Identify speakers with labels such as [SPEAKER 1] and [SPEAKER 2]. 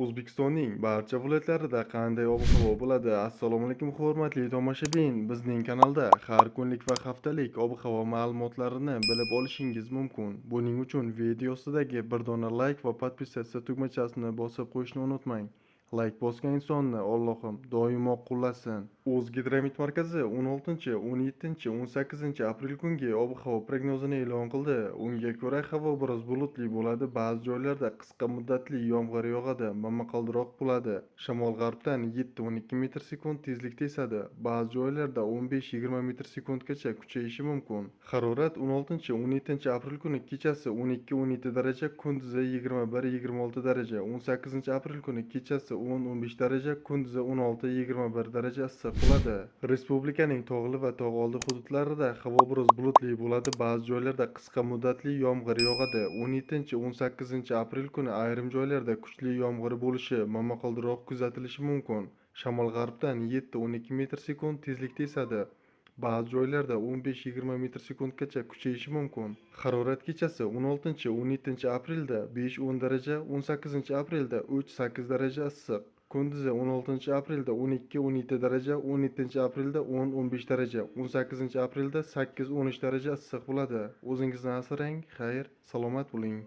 [SPEAKER 1] O'zbekistonning barcha viloyatlarida qanday ob-havo bo'ladi? Assalomu alaykum, hurmatli tomoshabin. Bizning kanalda har kunlik va haftalik ob-havo ma'lumotlarini bilib olishingiz mumkin. Buning uchun video ostidagi bir dona like va podpisatsiya tugmachasini bosib qo'yishni unutmang. Like bosgan insonni Allohim doimo qo'llasin. O'zgidromet markazi 16, 17, 18 aprel kungi ob-havo prognozini e'lon qildi. Unga ko'ra havo biroz bulutli bo'ladi, ba'zi joylarda qisqa muddatli yomg'ir yog'adi, momaqaldiroq bo'ladi. Shamol-g'arbdan 7-12 metr sekund tezlikda esadi, ba'zi joylarda 15-20 metr sekundgacha kuchayishi mumkin. Harorat 16, 17 aprel kuni kechasi 12-17 daraja, kunduzi 21-26 daraja, 18 aprel kuni kechasi 10-15 daraja, kunduzi 16-21 daraja issiq bo'ladi. Respublikaning tog'li va tog' oldi hududlarida havo biroz bulutli bo'ladi, ba'zi joylarda qisqa muddatli yomg'ir yog'adi. 17-18 aprel kuni ayrim joylarda kuchli yomg'ir bo'lishi, momaqaldiroq kuzatilishi mumkin. Shamol g'arbdan 7-12 metr sekund tezlikda esadi. Ba'zi joylarda 15-20 metr sekundgacha kuchayishi mumkin. Harorat kechasi 16-17 aprelda 5-10 daraja, 18 aprelda 3-8 daraja issiq. Kunduzi 16 aprelda 12-17 daraja, 17 aprelda 10-15 daraja, 18 aprelda 8-13 daraja issiq bo'ladi. O'zingizni asrang, xayr, salomat bo'ling.